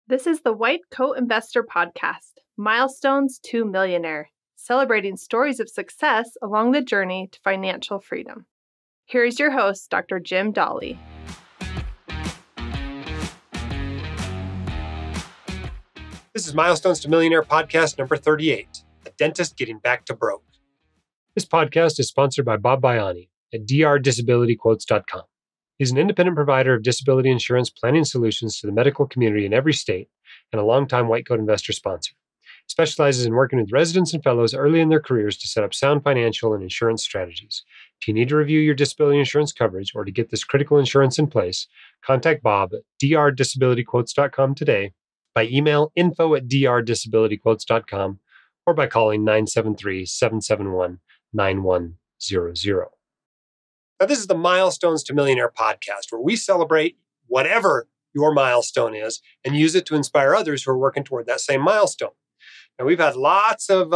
This is the White Coat Investor Podcast, Milestones to Millionaire, celebrating stories of success along the journey to financial freedom. Here is your host, Dr. Jim Dolly. This is Milestones to Millionaire Podcast number 38, A Dentist Getting Back to Broke. This podcast is sponsored by Bob Baiani at drdisabilityquotes.com. He's an independent provider of disability insurance planning solutions to the medical community in every state and a longtime White Coat Investor sponsor. He specializes in working with residents and fellows early in their careers to set up sound financial and insurance strategies. If you need to review your disability insurance coverage or to get this critical insurance in place, contact Bob at drdisabilityquotes.com today by email info@drdisabilityquotes.com or by calling 973-771-9100. Now, this is the Milestones to Millionaire podcast, where we celebrate whatever your milestone is and use it to inspire others who are working toward that same milestone. Now, we've had lots of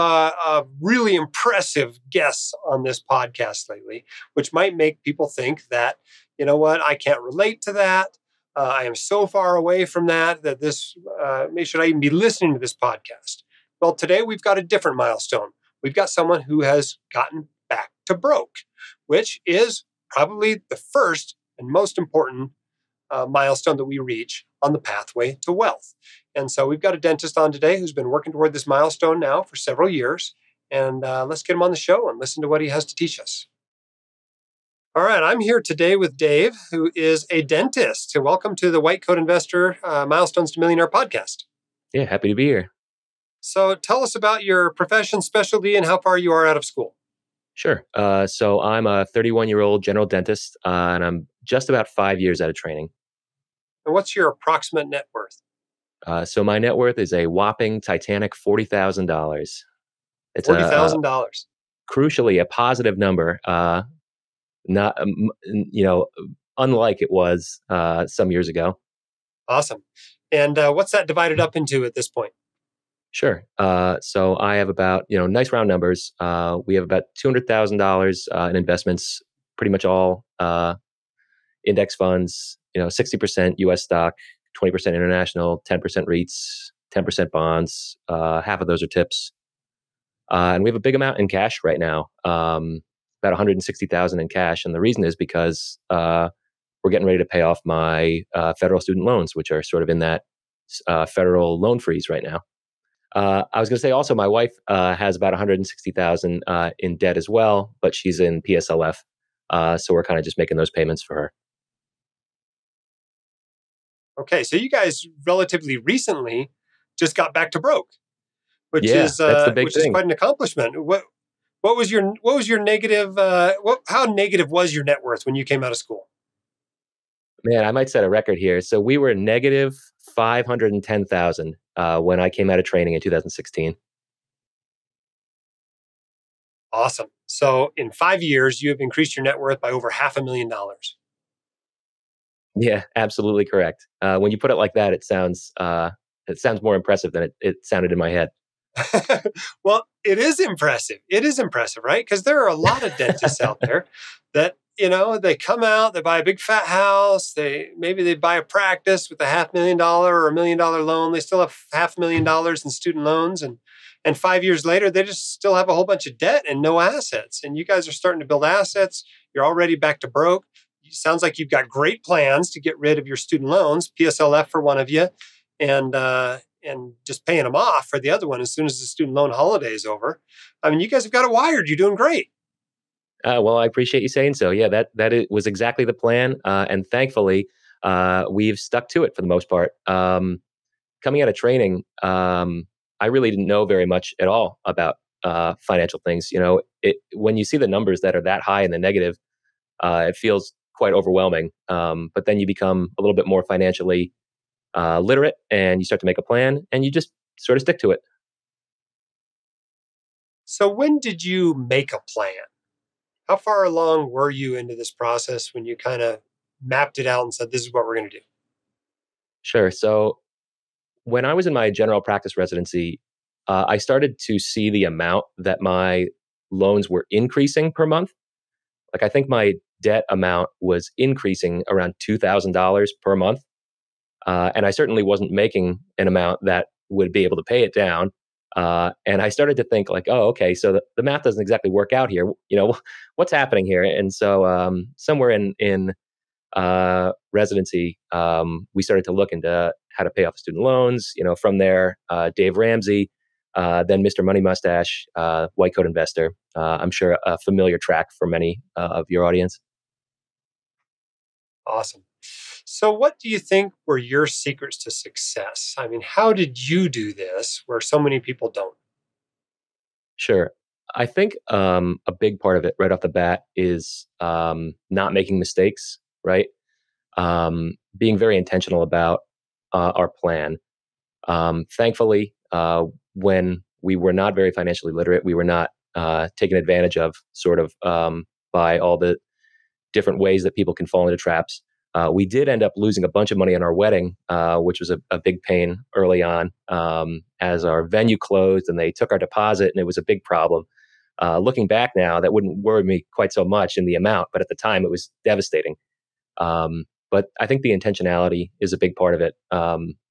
really impressive guests on this podcast lately, which might make people think that, you know what, I can't relate to that. I am so far away from that this, should I even be listening to this podcast? Well, today we've got a different milestone. We've got someone who has gotten back to broke, which is probably the first and most important milestone that we reach on the pathway to wealth. And so we've got a dentist on today who's been working toward this milestone now for several years. And let's get him on the show and listen to what he has to teach us. All right, I'm here today with Dave, who is a dentist. So welcome to the White Coat Investor Milestones to Millionaire podcast. Yeah, happy to be here. So tell us about your profession, specialty, and how far you are out of school. Sure. So I'm a 31-year-old general dentist, and I'm just about 5 years out of training. And what's your approximate net worth? So my net worth is a whopping titanic $40,000. It's $40,000. Crucially, a positive number. Not, unlike it was some years ago. Awesome. And what's that divided up into at this point? Sure. So I have about, nice round numbers. We have about $200,000 in investments, pretty much all index funds, 60% US stock, 20% international, 10% REITs, 10% bonds. Half of those are tips. And we have a big amount in cash right now, about $160,000 in cash. And the reason is because we're getting ready to pay off my federal student loans, which are sort of in that federal loan freeze right now. I was going to say also, my wife has about $160,000 in debt as well, but she's in PSLF. So we're kind of just making those payments for her. Okay, so you guys relatively recently just got back to broke, which that's the big thing. Is quite an accomplishment. What was your negative? How negative was your net worth when you came out of school? Man, I might set a record here. So we were negative $510,000 when I came out of training in 2016. Awesome. So in 5 years, you have increased your net worth by over $500,000. Yeah, absolutely correct. When you put it like that, it sounds more impressive than it sounded in my head. Well, it is impressive. It is impressive, right? Because there are a lot of dentists out there that, they come out, they buy a big fat house, maybe they buy a practice with $500,000 or $1 million loan. They still have $500,000 in student loans. And 5 years later, they just still have a whole bunch of debt and no assets. And you guys are starting to build assets. You're already back to broke. It sounds like you've got great plans to get rid of your student loans, PSLF for one of you, and just paying them off for the other one as soon as the student loan holiday is over. I mean, you guys have got it wired. You're doing great. Well, I appreciate you saying so. Yeah, that was exactly the plan. And thankfully, we've stuck to it for the most part. Coming out of training, I really didn't know very much at all about financial things. When you see the numbers that are that high in the negative, it feels quite overwhelming. But then you become a little bit more financially literate and you start to make a plan and you just sort of stick to it. So when did you make a plan? How far along were you into this process when you kind of mapped it out and said, this is what we're going to do? Sure. So when I was in my general practice residency, I started to see the amount that my loans were increasing per month. Like I think my debt amount was increasing around $2,000 per month. And I certainly wasn't making an amount that would be able to pay it down. And I started to think like, oh, okay, so the math doesn't exactly work out here. What's happening here? And so somewhere in residency, we started to look into how to pay off student loans. From there, Dave Ramsey, then Mr. Money Mustache, White Coat Investor. I'm sure a familiar track for many of your audience. Awesome. So, what do you think were your secrets to success? I mean, how did you do this where so many people don't? Sure. I think a big part of it right off the bat is not making mistakes, right? Being very intentional about our plan. Thankfully, when we were not very financially literate, we were not taken advantage of sort of by all the different ways that people can fall into traps. We did end up losing a bunch of money on our wedding, which was a big pain early on, as our venue closed and they took our deposit, and it was a big problem. Looking back now, that wouldn't worry me quite so much in the amount, but at the time it was devastating. But I think the intentionality is a big part of it.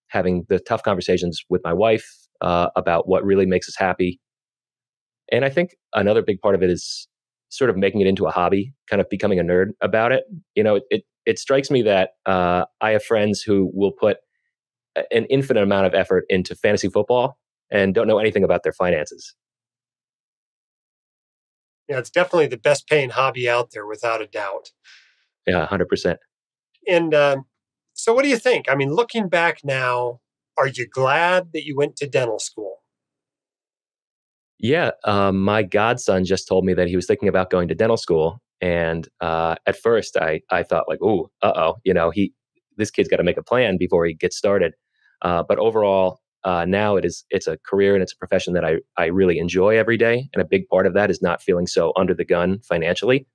Having the tough conversations with my wife about what really makes us happy. And I think another big part of it is sort of making it into a hobby, kind of becoming a nerd about it. It strikes me that I have friends who will put an infinite amount of effort into fantasy football and don't know anything about their finances. Yeah, it's definitely the best paying hobby out there, without a doubt. Yeah, 100%. And so, what do you think? I mean, looking back now, are you glad that you went to dental school? Yeah, my godson just told me that he was thinking about going to dental school, and at first I thought like, oh, this kid's got to make a plan before he gets started. But overall, now it's a career and it's a profession that I really enjoy every day, and a big part of that is not feeling so under the gun financially.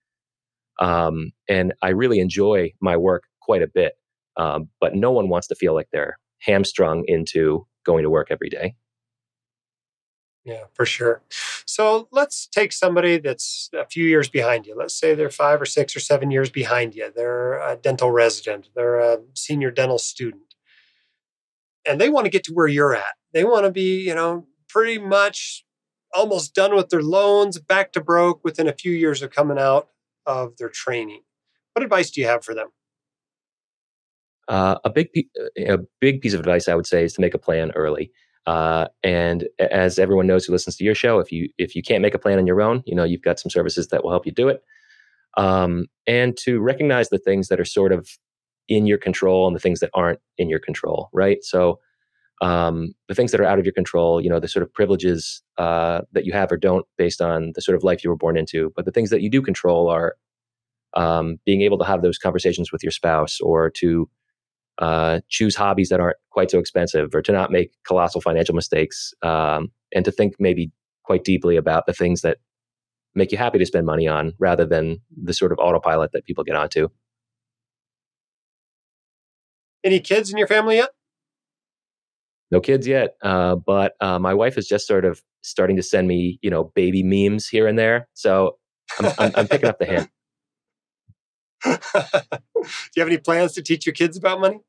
And I really enjoy my work quite a bit, but no one wants to feel like they're hamstrung into going to work every day. Yeah, for sure. So let's take somebody that's a few years behind you. Let's say they're 5 or 6 or 7 years behind you. They're a dental resident, they're a senior dental student, and they want to get to where you're at. They want to be, pretty much almost done with their loans, back to broke within a few years of coming out of their training. What advice do you have for them? A big piece of advice I would say is to make a plan early. And as everyone knows who listens to your show, if you can't make a plan on your own, you've got some services that will help you do it. And to recognize the things that are sort of in your control and the things that aren't in your control, right? So the things that are out of your control, the sort of privileges that you have or don't based on the sort of life you were born into. But the things that you do control are being able to have those conversations with your spouse, or to choose hobbies that aren't quite so expensive, or to not make colossal financial mistakes, and to think maybe quite deeply about the things that make you happy to spend money on rather than the sort of autopilot that people get onto. Any kids in your family yet? No kids yet, but my wife is just sort of starting to send me, baby memes here and there. So I'm picking up the hint. Do you have any plans to teach your kids about money?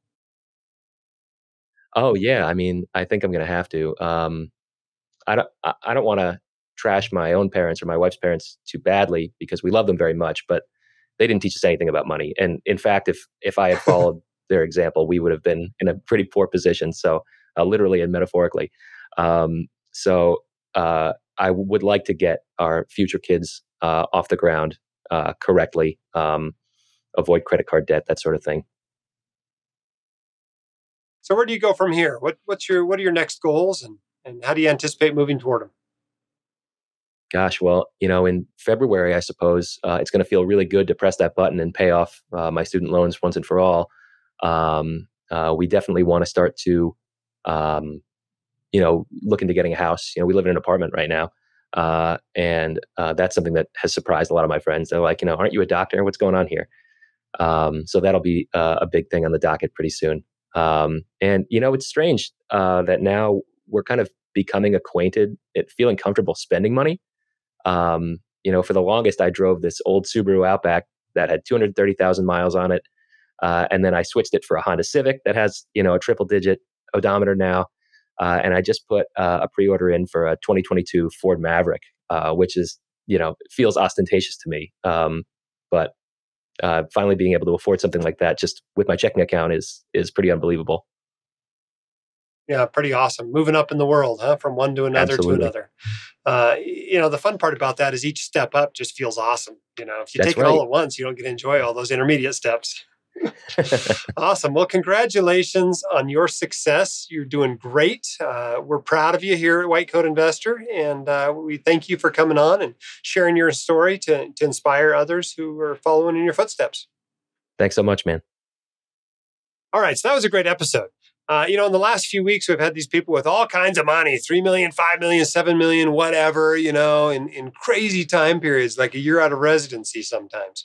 Oh yeah, I mean, I think I'm going to have to. I don't want to trash my own parents or my wife's parents too badly, because we love them very much, but they didn't teach us anything about money. And in fact, if I had followed their example, we would have been in a pretty poor position. So literally and metaphorically. So I would like to get our future kids off the ground correctly, avoid credit card debt, that sort of thing. So where do you go from here? What are your next goals, and how do you anticipate moving toward them? Gosh, well, in February, I suppose it's going to feel really good to press that button and pay off my student loans once and for all. We definitely want to start to, look into getting a house. We live in an apartment right now. And that's something that has surprised a lot of my friends. They're like, aren't you a doctor? What's going on here? So that'll be a big thing on the docket pretty soon. And it's strange that now we're kind of becoming acquainted at feeling comfortable spending money. For the longest, I drove this old Subaru Outback that had 230,000 miles on it. And then I switched it for a Honda Civic that has, a triple digit odometer now. And I just put a pre-order in for a 2022 Ford Maverick, which is, feels ostentatious to me. But finally being able to afford something like that just with my checking account is pretty unbelievable. Yeah, pretty awesome. Moving up in the world, huh? From one to another Absolutely. to another. The fun part about that is each step up just feels awesome. If you That's take it all right. at once, you don't get to enjoy all those intermediate steps. Awesome. Well, congratulations on your success. You're doing great. We're proud of you here at White Coat Investor. And we thank you for coming on and sharing your story to inspire others who are following in your footsteps. Thanks so much, man. All right. So that was a great episode. In the last few weeks, we've had these people with all kinds of money, 3 million, 5 million, 7 million, whatever, in crazy time periods, like a year out of residency sometimes.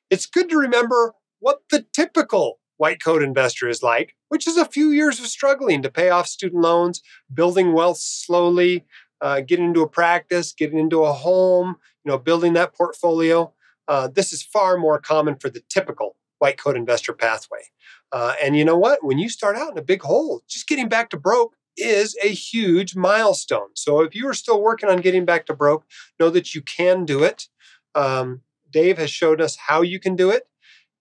It's good to remember what the typical white coat investor is like, which is a few years of struggling to pay off student loans, building wealth slowly, getting into a practice, getting into a home, building that portfolio. This is far more common for the typical white coat investor pathway. And you know what? When you start out in a big hole, just getting back to broke is a huge milestone. So if you are still working on getting back to broke, know that you can do it. Dave has showed us how you can do it.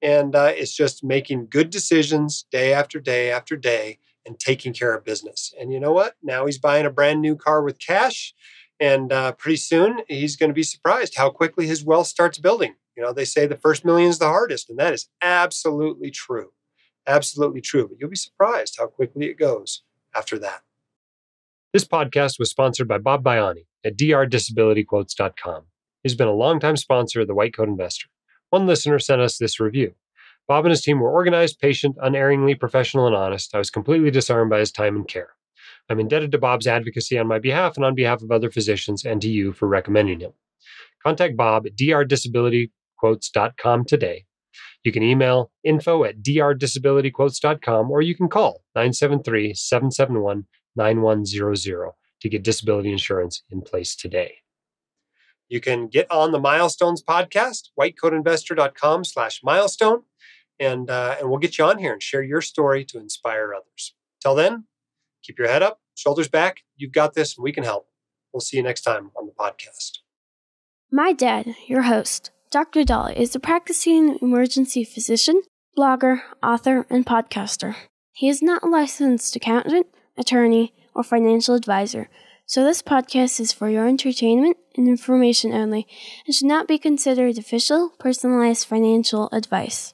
And it's just making good decisions day after day after day and taking care of business. And you know what? Now he's buying a brand new car with cash. And pretty soon he's going to be surprised how quickly his wealth starts building. They say the first million is the hardest, and that is absolutely true. Absolutely true. But you'll be surprised how quickly it goes after that. This podcast was sponsored by Bob Baiani at drdisabilityquotes.com. He's been a longtime sponsor of the White Coat Investor. One listener sent us this review. Bob and his team were organized, patient, unerringly professional, and honest. I was completely disarmed by his time and care. I'm indebted to Bob's advocacy on my behalf and on behalf of other physicians and to you for recommending him. Contact Bob at drdisabilityquotes.com today. You can email info@drdisabilityquotes.com or you can call 973-771-9100 to get disability insurance in place today. You can get on the Milestones podcast, whitecoatinvestor.com/milestone, and we'll get you on here and share your story to inspire others. Till then, keep your head up, shoulders back. You've got this, and we can help. We'll see you next time on the podcast. My dad, your host, Dr. Dolly, is a practicing emergency physician, blogger, author, and podcaster. He is not a licensed accountant, attorney, or financial advisor, so this podcast is for your entertainment and information only and should not be considered official, personalized financial advice.